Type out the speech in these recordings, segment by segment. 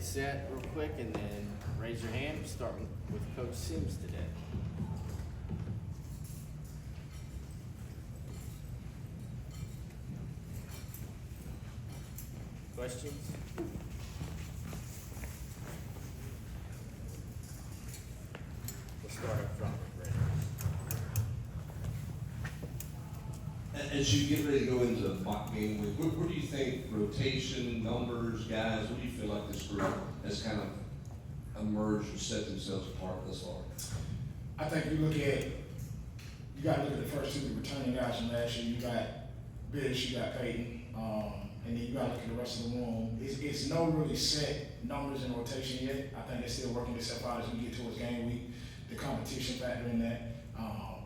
get set real quick and then raise your hand, starting with Coach Sims today. Questions? We'll start up front with Brandon. As you get ready to go into the mock game week, where do you think rotation, numbers, guys, what do you feel like this group has kind of emerged and set themselves apart thus far? I think you gotta look at the first two returning guys from last year. You got Bish, you got Peyton, and then you gotta look at the rest of the room. It's no really set numbers in rotation yet. I think it's still working itself out as we get towards game week. The competition factor in that.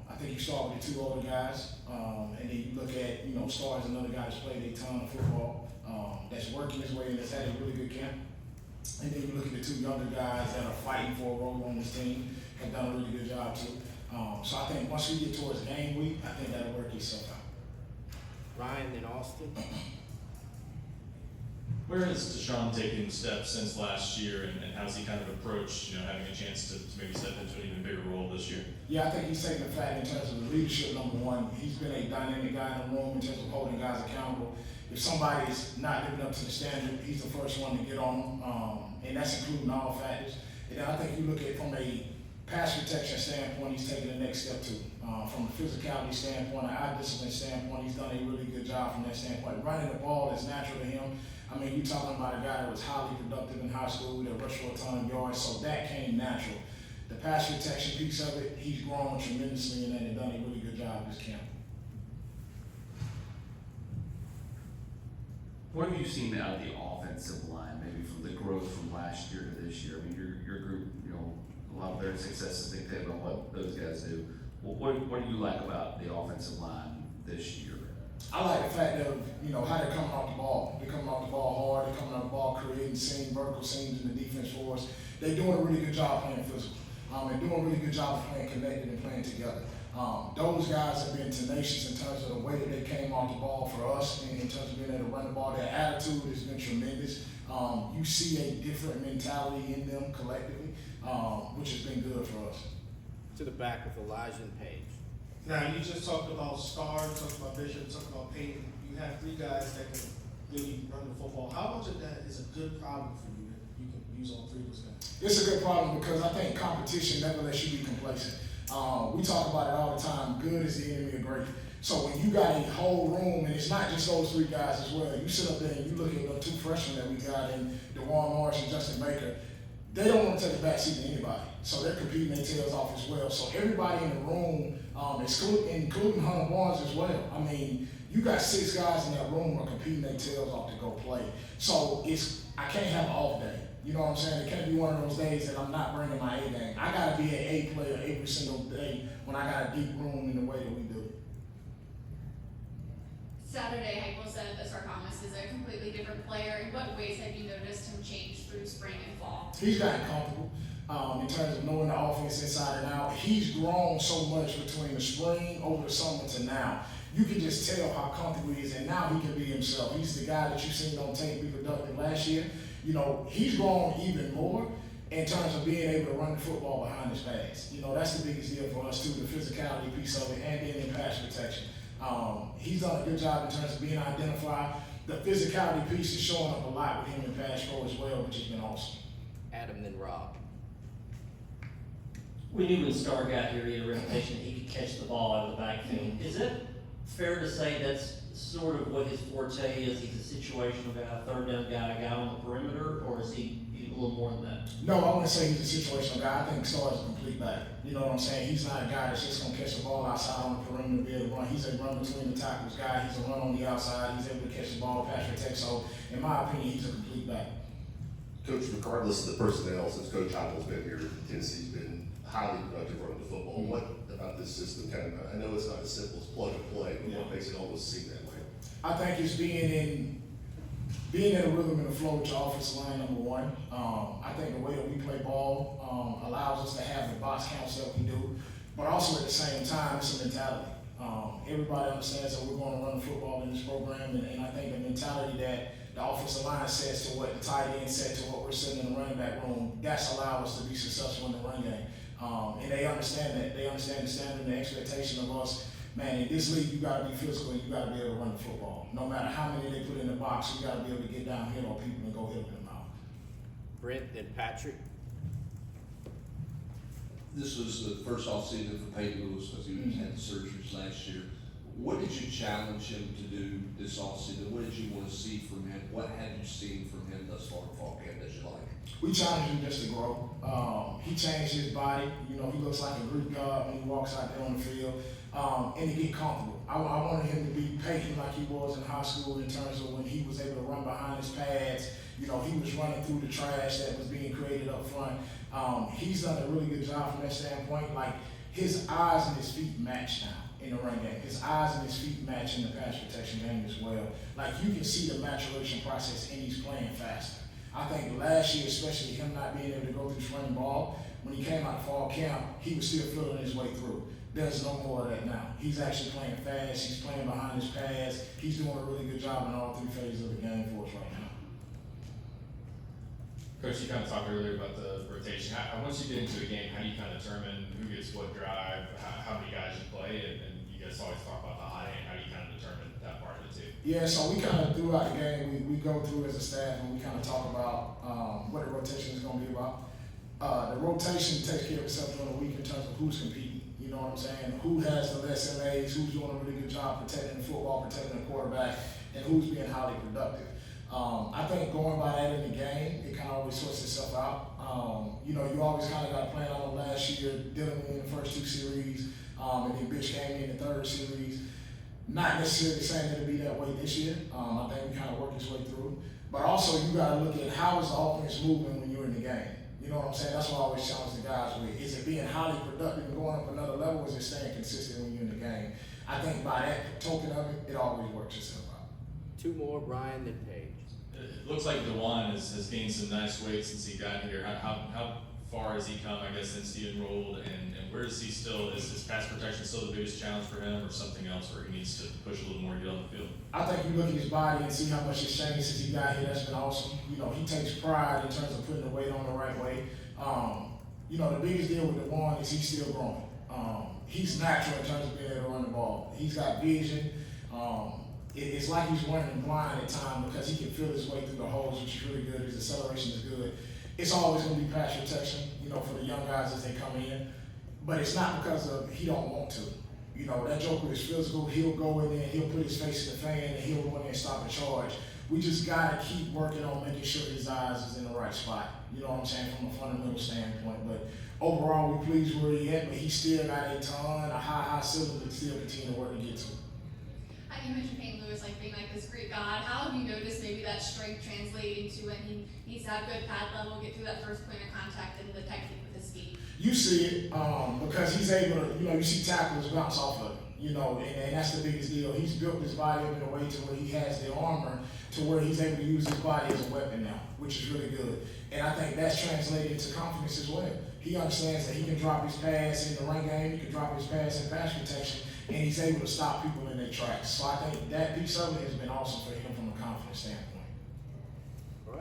I think you start with the two older guys, and then you look at, Stars, another guy that's played a ton of football, that's working his way and that's had a really good camp. And then you look at the two younger guys that are fighting for a role on this team, have done a really good job too. So I think once we get towards game week, I think that'll work itself out. Ryan and Austin. Where has Deshaun taken steps since last year, and how's he kind of approached, having a chance to maybe step into an even bigger role this year? Yeah, I think he's taken the fact in terms of the leadership, number one. He's been a dynamic guy in the room in terms of holding guys accountable. If somebody's not living up to the standard, he's the first one to get on them, and that's including all factors. And I think you look at from a pass protection standpoint, he's taken the next step too. From a physicality standpoint, an eye discipline standpoint, he's done a really good job from that standpoint. Running the ball is natural to him. I mean, you're talking about a guy that was highly productive in high school, that rushed for a ton of yards, so that came natural. The pass protection piece of it, he's grown tremendously in that and done a really good job this camp. What have you seen out of the offensive line, maybe from the growth from last year to this year? I mean, your group, a lot of their success is dictated on what those guys do. What do you like about the offensive line this year? I like the fact that, how they're coming off the ball. They're coming off the ball hard, they're coming off the ball creating seam, vertical seams in the defense for us. They're doing a really good job playing physical. They're doing a really good job of playing connected and playing together. Those guys have been tenacious in terms of the way that they came off the ball for us, and in terms of being able to run the ball. Their attitude has been tremendous. You see a different mentality in them collectively, which has been good for us. To the back with Elijah and Paige. Now, you just talked about Star, you talked about Bishop, you talked about Peyton. You have three guys that can really run the football. How much of that is a good problem for you that you can use all three of those guys? It's a good problem because I think competition never lets you be complacent. We talk about it all the time. Good is the enemy of great. So when you got a whole room, and it's not just those three guys as well, you sit up there and you look at the two freshmen that we got in DeJuan Morris and Justin Baker, they don't want to take a back seat to anybody. So they're competing their tails off as well. So everybody in the room, including Hunter Barnes as well. I mean, you got 6 guys in that room who are competing their tails off to go play. So I can't have an off day. You know what I'm saying? It can't be one of those days that I'm not bringing my A game. I got to be an A player every single day when I got a deep room in the way that we do. Saturday, Heiko said that Sarkomas is a completely different player. In what ways have you noticed him change through spring and fall? He's gotten comfortable in terms of knowing the offense inside and out. He's grown so much between the spring, over the summer to now. You can just tell how comfortable he is, and now he can be himself. He's the guy that you've seen on tape be productive last year. He's grown even more in terms of being able to run the football behind his pads. That's the biggest deal for us too, the physicality piece of it, and then in pass protection. He's done a good job in terms of being identified. The physicality piece is showing up a lot with him in pass pro as well, which has been awesome. Adam, then Rob. We knew when Star got here, he had a reputation that he could catch the ball out of the backfield. Is it fair to say that's sort of what his forte is? He's a situational guy, third down guy, a guy on the perimeter, or is he a little more than that? No, I wouldn't say he's a situational guy. I think Star's a complete back. You know what I'm saying? He's not a guy that's just going to catch the ball outside on the perimeter and be able to run. He's a run between the tackles guy. He's a run on the outside. He's able to catch the ball, pass protect. So, in my opinion, he's a complete back. Coach, regardless of the personnel, since Coach Heupel's been here, Tennessee's been highly productive running the football. What about this system I know it's not as simple as plug and play, but what makes it almost seem that way? I think it's being in a rhythm and a flow with your offensive line, number one. I think the way that we play ball allows us to have the box counts that we do, but also at the same time, it's a mentality. Everybody understands that we're going to run the football in this program, and I think the mentality that the offensive line says to what the tight end said to what we're sitting in the running back room, that's allowed us to be successful in the run game. And they understand that. They understand the standard and the expectation of us. Man, in this league, you got to be physical and you got to be able to run the football. No matter how many they put in the box, you got to be able to get downhill on people and go hit them out. Brent and Patrick. This was the first offseason for Peyton Lewis because he had the surgeries last year. What did you challenge him to do this offseason? What did you want to see from him? What have you seen from him thus far in fall camp that you like? We challenged him just to grow. He changed his body. You know, he looks like a Greek god when he walks out there on the field. And to get comfortable. I wanted him to be Peyton like he was in high school in terms of when he was able to run behind his pads. You know, he was running through the trash that was being created up front. He's done a really good job from that standpoint. Like, his eyes and his feet match now in the run game. His eyes and his feet match in the pass protection game as well. Like, you can see the maturation process and he's playing faster. I think last year, especially him not being able to go through spring ball, when he came out of fall camp, he was still feeling his way through. There's no more of that now. He's actually playing fast. He's playing behind his pads. He's doing a really good job in all three phases of the game for us right now. Coach, you kind of talked earlier about the rotation. Once you get into a game, how do you kind of determine who gets what drive, how many guys you play, and you guys always talk about the hot hand. How do you kind of determine that part of it too? Yeah, so we kind of throughout the game, we go through as a staff and we kind of talk about what the rotation is going to be about. The rotation takes care of itself during the week in terms of who's competing. You know what I'm saying? Who has the less MAs, who's doing a really good job protecting the football, protecting the quarterback, and who's being highly productive. I think going by that in the game, it kind of always sorts itself out. You know, you always kind of got a plan on last year, dealing with in the first two series, and then Bitch came in the third series. Not necessarily saying it'll be that way this year. I think we kind of worked its way through. But also, you got to look at how is the offense moving when you're in the game. You know what I'm saying? That's what I always challenge the guys with. Is it being highly productive and going up another level, or is it staying consistent when you're in the game? I think by that token of it, it always works itself out. Two more, Brian then Paige. It looks like DeJuan has gained some nice weight since he got here. How far has he come, I guess, since he enrolled, and where is he still? Is his pass protection still the biggest challenge for him, or something else where he needs to push a little more to get on the field? I think you look at his body and see how much it's changed since he got here. That's been awesome. You know, he takes pride in terms of putting the weight on the right way. You know, the biggest deal with DeJuan is he's still growing. He's natural in terms of being able to run the ball. He's got vision. It's like he's running blind at times because he can feel his way through the holes, which is really good. His acceleration is good. It's always going to be pass protection, you know, for the young guys as they come in. But it's not because of he don't want to. You know, that joker is physical. He'll go in there, he'll put his face in the fan, and he'll go in there and stop a charge. We just got to keep working on making sure his eyes is in the right spot. You know what I'm saying, from a fundamental standpoint. But overall, we're pleased where he at, but he still got a ton, a high ceiling to still continue to work to get to. You mentioned Peyton Lewis like being like this Greek god. How have you noticed maybe that strength translating to when he needs to have good pad level, get through that first point of contact, and the technique with his feet? You see it because he's able to, you know, you see tackles bounce off of him, you know, and that's the biggest deal. He's built his body up in a way to where he has the armor to where he's able to use his body as a weapon now, which is really good. And I think that's translated into confidence as well. He understands that he can drop his pass in the run game, he can drop his pass in pass protection, and he's able to stop people in their tracks. So I think that piece of it has been awesome for him from a confidence standpoint.